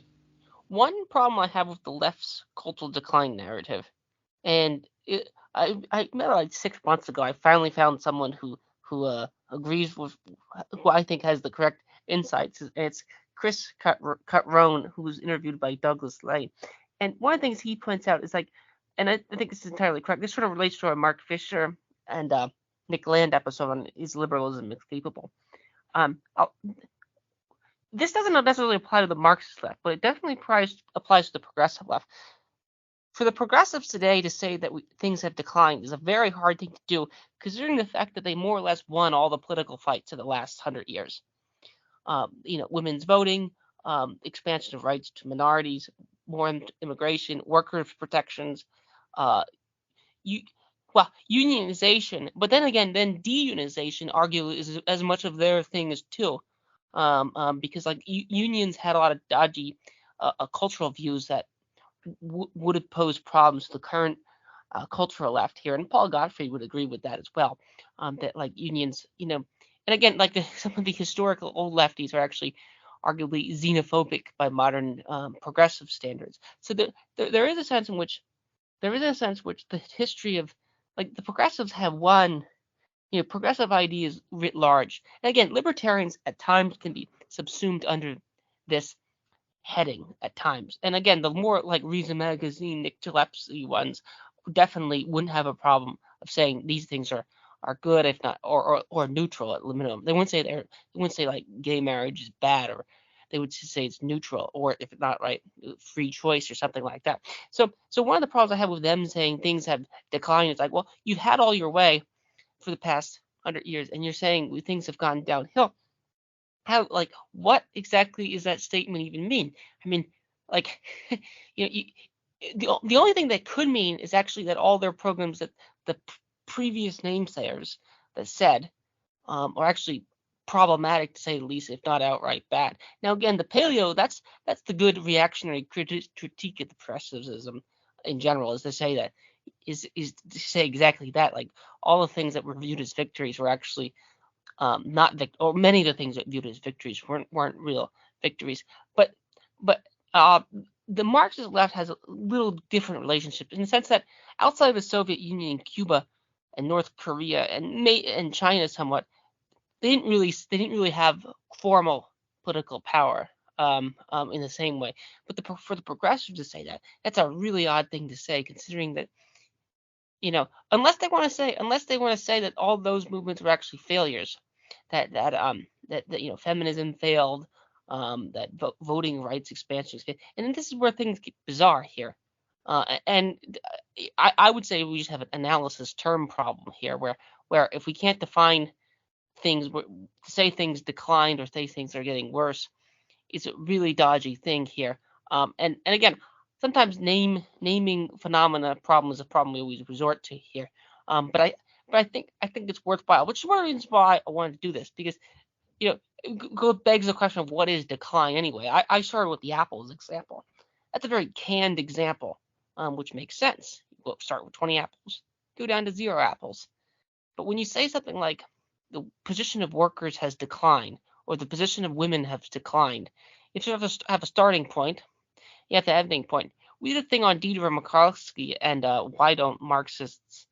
one problem I have with the left's cultural decline narrative, and I met like 6 months ago. I finally found someone who agrees with who I think has the correct insights. It's Chris Cutrone, who was interviewed by Douglas Lane, and one of the things he points out is like, and I think this is entirely correct. This sort of relates to our Mark Fisher and Nick Land episode on is liberalism escapable. This doesn't necessarily apply to the Marxist left, but it definitely applies to the progressive left. For the progressives today to say that things have declined is a very hard thing to do, considering the fact that they more or less won all the political fights of the last 100 years. Women's voting, expansion of rights to minorities, more immigration, workers' protections, unionization. But then again, then deunionization, arguably, is as much of their thing as too, because like unions had a lot of dodgy cultural views that would have posed problems to the current cultural left here, and Paul Gottfried would agree with that as well. That like unions, and again, like some of the historical old lefties are actually arguably xenophobic by modern progressive standards. So there is a sense in which the history of like the progressives have won. Progressive ideas writ large. And again, libertarians at times can be subsumed under this heading at times. And again, the more like Reason Magazine, Nick Gillespie ones definitely wouldn't have a problem of saying these things are good, if not or neutral at minimum. They wouldn't say like gay marriage is bad, or they would just say it's neutral, or if not right, free choice or something like that. So one of the problems I have with them saying things have declined is like, well, you've had all your way for the past 100 years, and you're saying things have gone downhill. How, like, what exactly is that statement even mean? I mean, like, the only thing that could mean is actually that all their programs that the previous namesayers that said are actually problematic, to say the least, if not outright bad. Now, again, the paleo, that's the good reactionary critique of the progressivism in general, is to say that is to say exactly that, like all the things that were viewed as victories were actually not or many of the things that viewed as victories weren't real victories. But the Marxist left has a little different relationship in the sense that outside of the Soviet Union, Cuba, and North Korea, and China somewhat, they didn't really have formal political power in the same way. But for the progressives to say that, that's a really odd thing to say, considering that unless they want to say that all those movements were actually failures, that feminism failed, that voting rights expansion, and then this is where things get bizarre here. And I would say we just have an analysis term problem here, where if we can't define things, say things declined or say things are getting worse, it's a really dodgy thing here. And again, sometimes naming phenomena problem is a problem we always resort to here. But I think it's worthwhile, which is one of the reasons why I wanted to do this, because it begs the question of what is decline anyway. I started with the apples example. That's a very canned example, which makes sense. We'll start with 20 apples, go down to 0 apples. But when you say something like the position of workers has declined, or the position of women has declined, if you have a starting point, you have to have an ending point. We did a thing on Dieter Mikalski and why don't Marxists,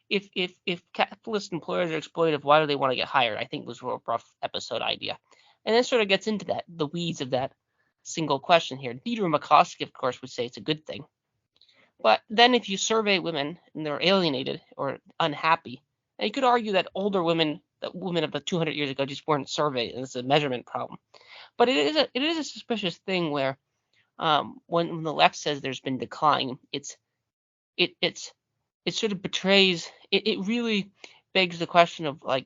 if capitalist employers are exploitive, why do they want to get hired? I think it was a rough episode idea. And this sort of gets into the weeds of that single question here. Dieter Mikalski, of course, would say it's a good thing. But then if you survey women and they're alienated or unhappy, and you could argue that older women, of the 200 years ago, just weren't surveyed, and it's a measurement problem. But it is a suspicious thing where when the left says there's been decline, it sort of betrays. It really begs the question of like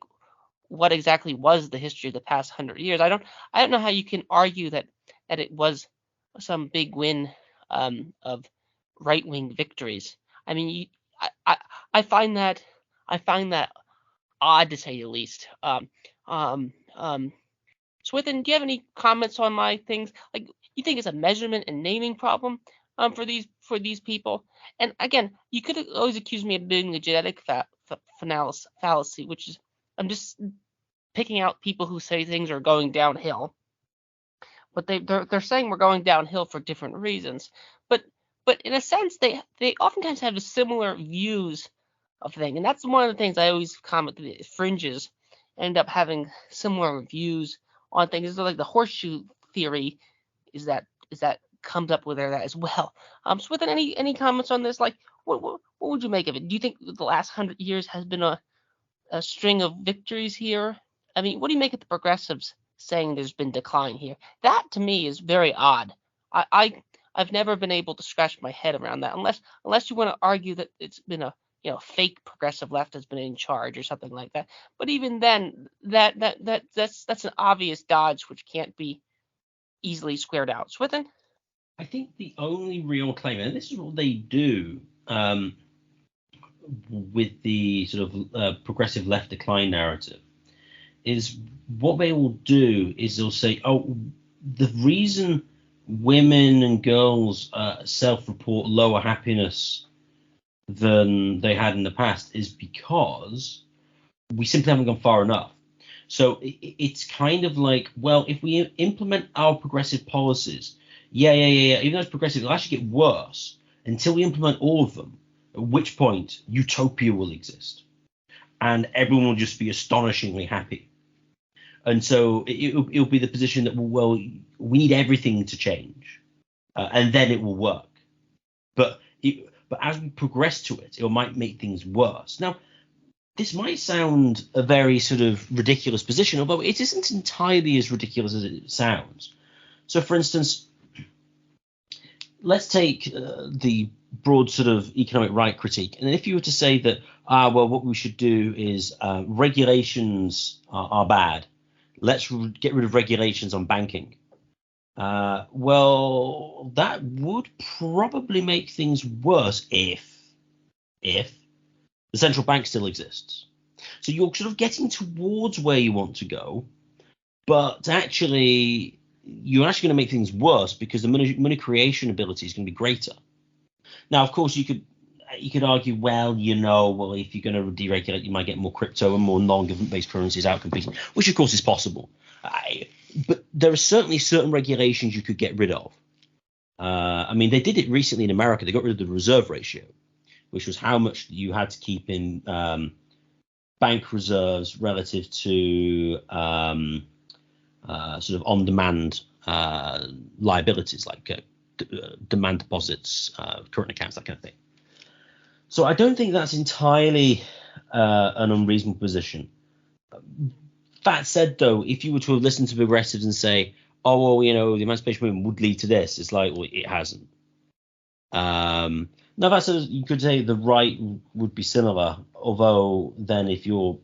what exactly was the history of the past 100 years. I don't know how you can argue that it was some big win of right-wing victories. I mean, I find that odd, to say the least. Swithin, do you have any comments on my things? Like, you think it's a measurement and naming problem for these people? And again, you could always accuse me of being a genetic fallacy, which is I'm just picking out people who say things are going downhill. but they're saying we're going downhill for different reasons. But in a sense, they oftentimes have similar views of things, and that's one of the things I always comment. The fringes end up having similar views on things. So like the horseshoe theory is that comes up with that as well. So with any comments on this? Like, what would you make of it? Do you think the last 100 years has been a string of victories here? I mean, what do you make of the progressives saying there's been decline here? That to me is very odd. I've never been able to scratch my head around that, unless you want to argue that it's been a fake progressive left has been in charge or something like that. But even then, that's an obvious dodge which can't be easily squared out. Swithin? I think the only real claim, and this is what they do with the sort of progressive left decline narrative, is what they will do is they'll say, oh, the reason women and girls self-report lower happiness than they had in the past is because we simply haven't gone far enough. So it's kind of like, well, if we implement our progressive policies, yeah, even though it's progressive, it'll actually get worse until we implement all of them, at which point utopia will exist and everyone will just be astonishingly happy. And so it'll be the position that, well, we need everything to change, and then it will work. But as we progress to it, it might make things worse. Now, this might sound a very sort of ridiculous position, although it isn't entirely as ridiculous as it sounds. So, for instance, let's take the broad sort of economic right critique. And if you were to say that, well, what we should do is regulations are bad. Let's get rid of regulations on banking. Well, that would probably make things worse if the central bank still exists. So you're sort of getting towards where you want to go, but actually you're actually going to make things worse because the money creation ability is going to be greater. Now, of course, you could argue, well, if you're going to deregulate, you might get more crypto and more non-government based currencies out competing, which of course is possible. But there are certainly certain regulations you could get rid of. I mean, they did it recently in America. They got rid of the reserve ratio, which was how much you had to keep in bank reserves relative to sort of on-demand liabilities like demand deposits, current accounts, that kind of thing. So I don't think that's entirely an unreasonable position. That said, though, if you were to have listened to progressives and say, oh, well, the emancipation movement would lead to this, it's like, well, it hasn't. Now, that said, you could say the right would be similar, although then if you're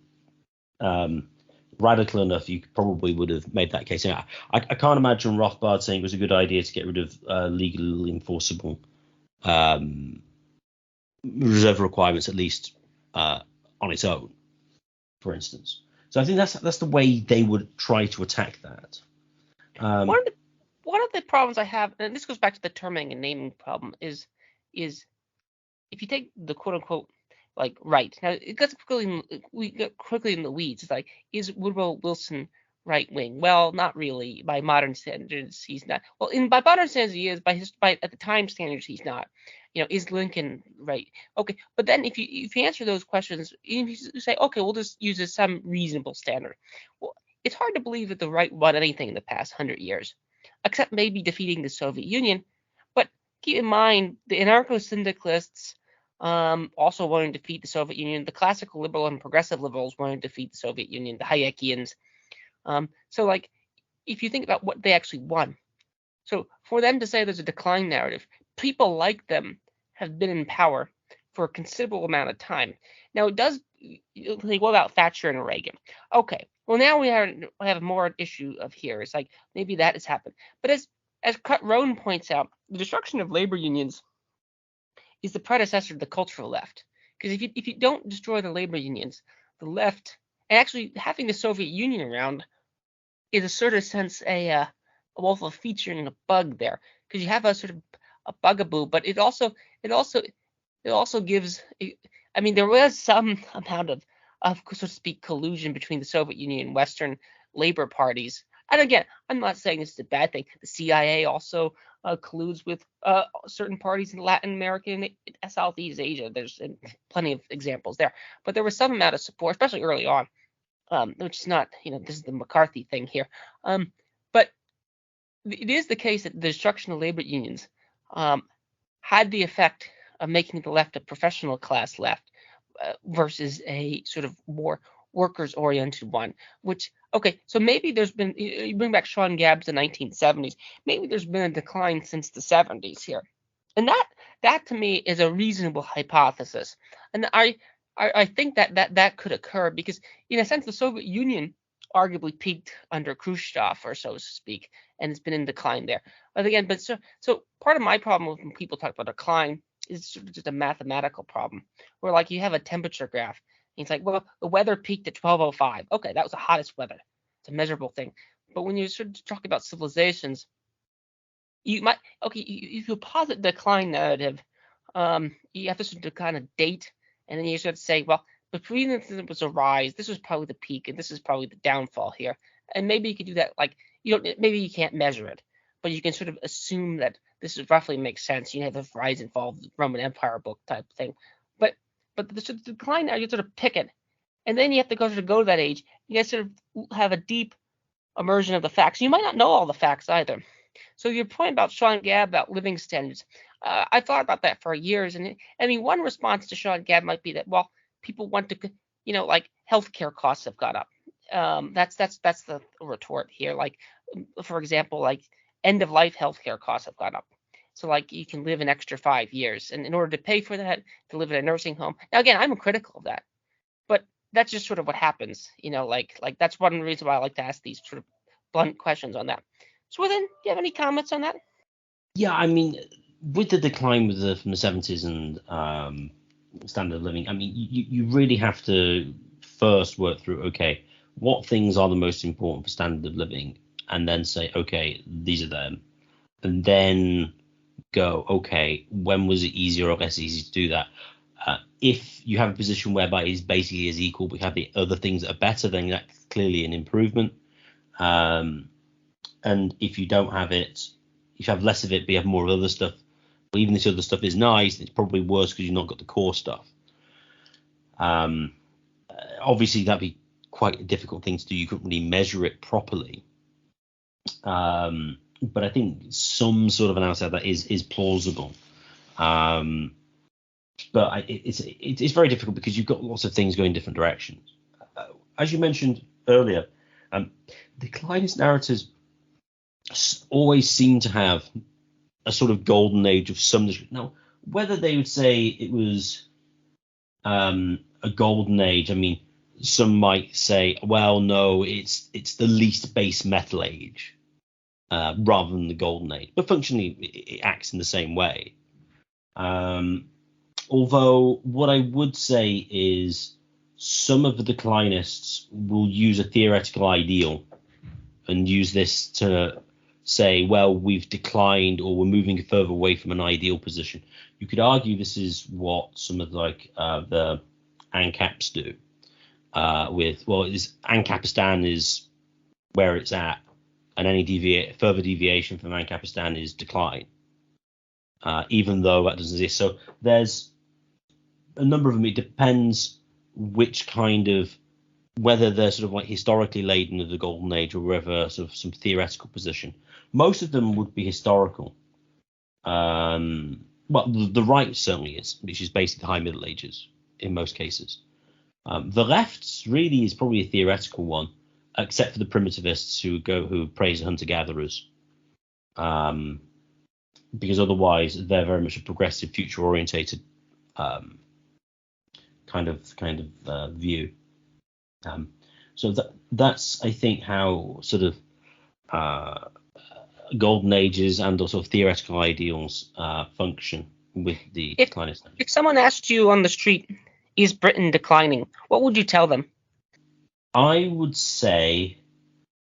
radical enough, you probably would have made that case. I can't imagine Rothbard saying it was a good idea to get rid of legally enforceable reserve requirements, at least on its own, for instance. So I think that's the way they would try to attack that. One of the problems I have, and this goes back to the terming and naming problem, is if you take the quote unquote like right now, it gets we get quickly in the weeds. It's like, is Woodrow Wilson right wing? Well, not really. By modern standards, he's not. Well, by modern standards, he is. By at the time standards, he's not. Is Lincoln right? Okay, but then if you answer those questions, if you say, okay, we'll just use some reasonable standard. Well, it's hard to believe that the right won anything in the past 100 years, except maybe defeating the Soviet Union. But keep in mind, the anarcho-syndicalists also wanted to defeat the Soviet Union. The classical liberal and progressive liberals wanted to defeat the Soviet Union, the Hayekians. So, like, if you think about what they actually won. So for them to say there's a decline narrative, people like them have been in power for a considerable amount of time. Now, it does think, what about Thatcher and Reagan? Okay, well, now we have more issue of here. It's like maybe that has happened. But as Kurt Rohn points out, the destruction of labor unions is the predecessor of the cultural left. Because if you don't destroy the labor unions, the left, and actually having the Soviet Union around is a sort of sense a feature and a bug there, because you have a sort of a bugaboo, but it also gives. I mean, there was some amount of so to speak collusion between the Soviet Union and Western labor parties And again, I'm not saying this is a bad thing. The CIA also colludes with certain parties in Latin America and Southeast Asia. There's plenty of examples there. But there was some amount of support, especially early on, which is not, this is the McCarthy thing here. But it is the case that the destruction of labor unions had the effect of making the left a professional class left versus a sort of more workers-oriented one, which, okay, so maybe there's been, you bring back Sean Gabb's the 1970s, maybe there's been a decline since the 70s here. And that to me is a reasonable hypothesis. And I think that could occur because, in a sense, the Soviet Union arguably peaked under Khrushchev, or so to speak, and it's been in decline there. But again, so part of my problem when people talk about decline is sort of just a mathematical problem, where like you have a temperature graph, and it's like, well, the weather peaked at 12:05. Okay, that was the hottest weather. It's a measurable thing. But when you sort of talk about civilizations, you might, okay, if you posit decline narrative, you have to sort of kind of date, and then you sort of say, well, between it was a rise, this was probably the peak, and this is probably the downfall here. And maybe you could do that, like, maybe you can't measure it, but you can sort of assume that this is roughly makes sense. You have the rise and fall of the Roman Empire book type thing. But the sort of decline now, you sort of pick it, and then you have to go to that age. You guys sort of have a deep immersion of the facts. You might not know all the facts either. So your point about Sean Gabb about living standards, I thought about that for years, and I mean, one response to Sean Gabb might be that, well, people want to, like healthcare costs have gone up. That's the retort here. Like, for example, like end of life healthcare costs have gone up. So like you can live an extra 5 years, and in order to pay for that, to live in a nursing home. Now again, I'm critical of that, but that's just sort of what happens. Like that's one reason why I like to ask these sort of blunt questions on that. Swithin, do you have any comments on that? Yeah, I mean, with the decline from the 70s and standard of living, I mean, you really have to first work through, okay, what things are the most important for standard of living, and then say, okay, these are them, and then go, okay, when was it easier or less easy to do that? If you have a position whereby it's basically as equal, but you have the other things that are better, then that's clearly an improvement. And if you don't have it, if you have less of it, but you have more of other stuff, but even this other stuff is nice, it's probably worse because you've not got the core stuff. Obviously, that'd be quite a difficult thing to do. You couldn't really measure it properly. But I think some sort of analysis of that is plausible. But it's very difficult because you've got lots of things going different directions. As you mentioned earlier, declinist narratives always seem to have a sort of golden age of some. Now, whether they would say it was a golden age, I mean, some might say, well, no, it's the least base metal age. Rather than the golden age, but functionally it acts in the same way. Although what I would say is some of the declinists will use a theoretical ideal and use this to say, well, we've declined or we're moving further away from an ideal position. You could argue this is what some of the ANCAPs do Ancapistan is where it's at, and any further deviation from Ancapistan is decline, even though that doesn't exist. So there's a number of them. It depends which kind of, whether they're sort of like historically laden of the golden age or whether sort of some theoretical position. Most of them would be historical. Well, the right certainly is, which is basically the high Middle Ages in most cases. The left really is probably a theoretical one, except for the primitivists who praise hunter-gatherers, because otherwise they're very much a progressive, future-orientated kind of view. So that's I think how sort of golden ages and also theoretical ideals function with the declinist. If someone asked you on the street, is Britain declining, what would you tell them? I would say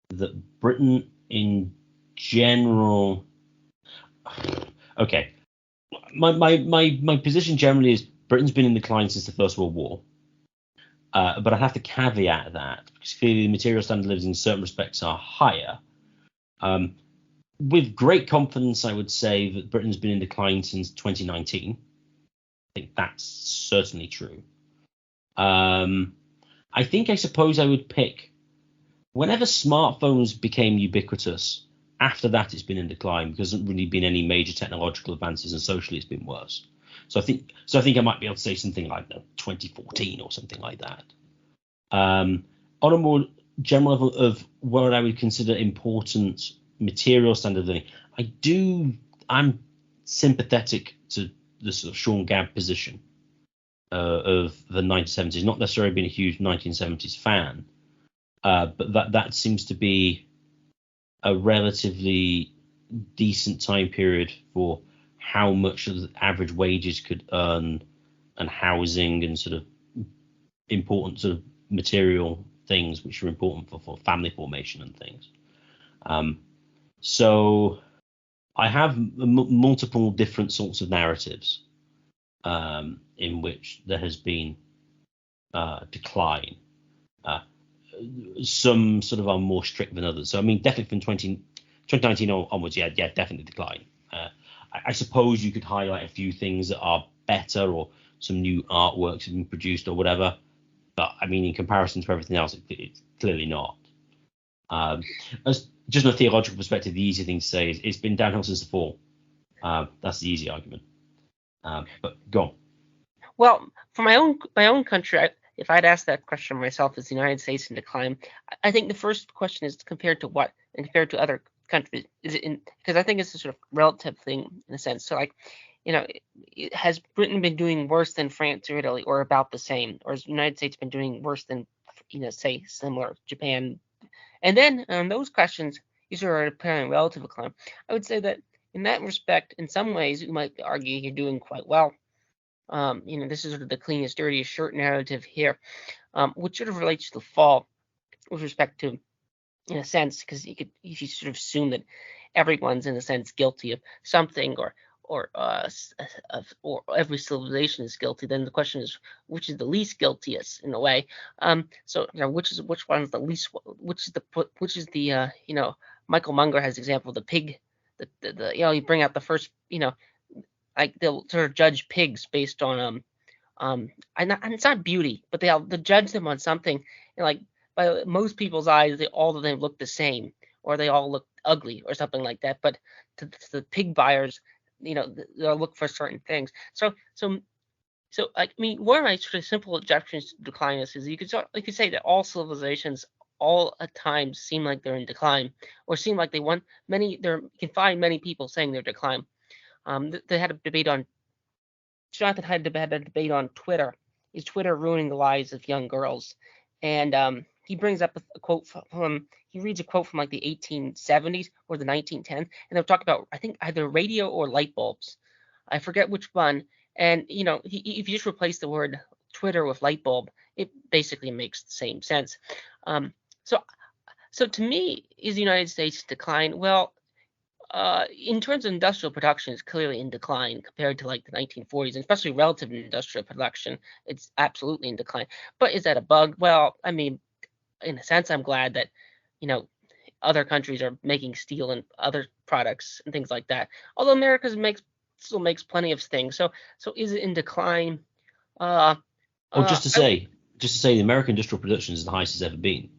that Britain in general. Okay, my position generally is Britain's been in decline since the First World War, but I have to caveat that because clearly the material standard of living in certain respects are higher, With great confidence, I would say that Britain's been in decline since 2019. I think that's certainly true. I think I suppose I would pick whenever smartphones became ubiquitous. After that, it's been in decline because there hasn't really been any major technological advances, and socially, it's been worse. So I think I might be able to say something like 2014 or something like that. On a more general level of what I would consider important material standard of living, I'm sympathetic to the sort of Sean Gabb position of the 1970s. Not necessarily been a huge 1970s fan, but that seems to be a relatively decent time period for how much of the average wages could earn, and housing, and sort of important sort of material things which are important for family formation and things. So I have multiple different sorts of narratives in which there has been decline. Some sort of are more strict than others. So I mean, definitely from 2019 onwards, yeah, definitely decline. I suppose you could highlight a few things that are better, or some new artworks have been produced or whatever. But I mean, in comparison to everything else, it's clearly not. As just from a theological perspective, the easy thing to say is it's been downhill since the fall. That's the easy argument. But go on. Well, for my own country, if I'd asked that question myself, is the United States in decline? I think the first question is compared to what, and compared to other countries, is it in? Because I think it's a sort of relative thing in a sense. So like, has Britain been doing worse than France or Italy, or about the same, or has the United States been doing worse than, say, similar Japan? And then on those questions, these are apparent relative decline. I would say that in that respect, in some ways, you might argue you're doing quite well. This is sort of the cleanest, dirtiest shirt narrative here, which sort of relates to the fall with respect to, in a sense, because you sort of assume that everyone's in a sense guilty of something, or every civilization is guilty. Then the question is, which is the least guiltiest in a way? So which one's the least? Which is the Michael Munger has example of the pig. The you bring out the first like they'll sort of judge pigs based on and it's not beauty, but they'll judge them on something, like by most people's eyes, all of them look the same, or they all look ugly, or something like that. But to the pig buyers, they'll look for certain things. So I mean, one of my sort of simple objections to decline is you could say that all civilizations all at times seem like they're in decline, or seem like they want many. You can find many people saying they're decline. They had a debate on. Jonathan had a debate on Twitter. Is Twitter ruining the lives of young girls? And he brings up a quote he reads a quote from like the 1870s or the 1910s, and they'll talk about, I think, either radio or light bulbs. I forget which one. And if you just replace the word Twitter with light bulb, it basically makes the same sense. So to me, is the United States decline? Well, in terms of industrial production, it's clearly in decline compared to like the 1940s, and especially relative to industrial production, it's absolutely in decline. But is that a bug? Well, I mean, in a sense, I'm glad that, other countries are making steel and other products and things like that. Although America still makes plenty of things. So is it in decline? Just to say, the American industrial production is the highest it's ever been.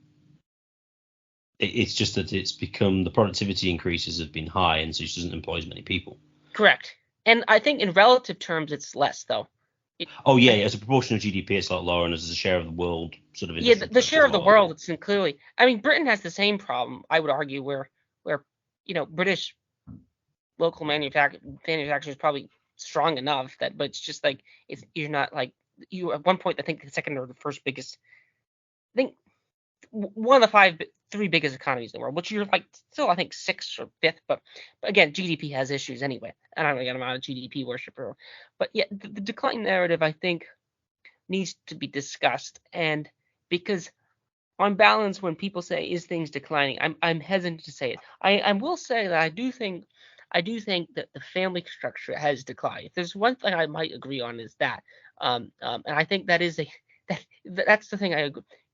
It's just that it's become, the productivity increases have been high, and so it doesn't employ as many people. Correct. And I think in relative terms, it's less, though. As a proportion of GDP, it's a lot lower, and as a share of the world, sort of. Yeah, the share of the world, it's clearly. I mean, Britain has the same problem, I would argue, where British local manufacturing is probably strong enough but it's just like you're not like you at one point. I think the second or the first biggest. I think one of the three biggest economies in the world, which you're like still, I think, sixth or fifth, but again, GDP has issues anyway. I don't think I'm not a GDP worshiper, but yeah, the decline narrative, I think, needs to be discussed, and because on balance, when people say is things declining, I'm hesitant to say it. I will say that I do think that the family structure has declined. If there's one thing I might agree on, is that, and I think that's the thing I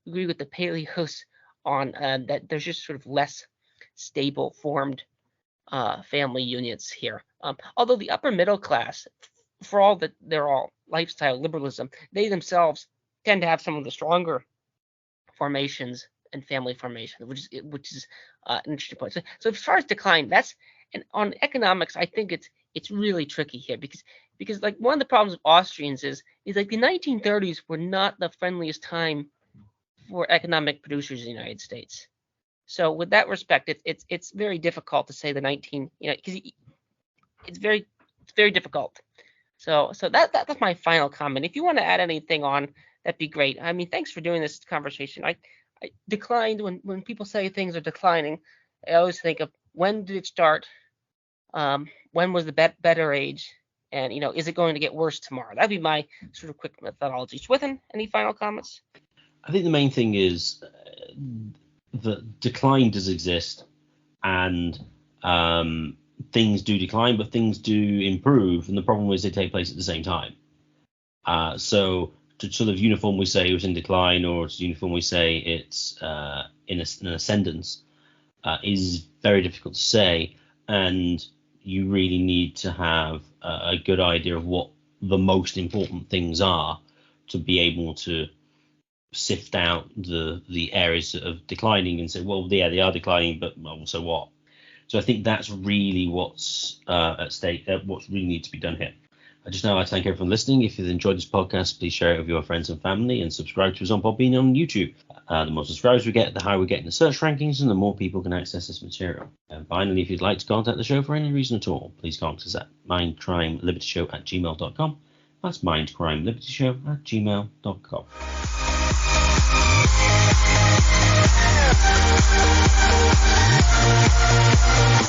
agree with the paleos on, that there's just sort of less stable, formed family units here. Although the upper middle class, for all that they're all lifestyle liberalism, they themselves tend to have some of the stronger formations and family formation, which is an interesting point. So as far as decline, and on economics, I think it's really tricky here because like one of the problems of Austrians is like the 1930s were not the friendliest time for economic producers in the United States. So with that respect, it's very difficult to say because it's very difficult. So that's my final comment. If you want to add anything on, that'd be great. I mean, thanks for doing this conversation. I declined when people say things are declining. I always think of when did it start? When was the better age? And is it going to get worse tomorrow? That'd be my sort of quick methodology. Swithin, any final comments? I think the main thing is that decline does exist, and things do decline, but things do improve, and the problem is they take place at the same time. So to sort of uniformly say it's in decline, or to uniformly say it's in an ascendance, is very difficult to say, and you really need to have a good idea of what the most important things are to be able to sift out the areas of declining and say, well, yeah, they are declining, but well, so what? So I think that's really what's at stake, what's really needs to be done here. I just now like to thank everyone for listening. If you've enjoyed this podcast, please share it with your friends and family, and subscribe to us on Podbean on YouTube. The more subscribers we get, the higher we get in the search rankings, and the more people can access this material. And finally, if you'd like to contact the show for any reason at all, please contact us at mindcrimelibertyshow@gmail.com. That's mindcrimelibertyshow@gmail.com.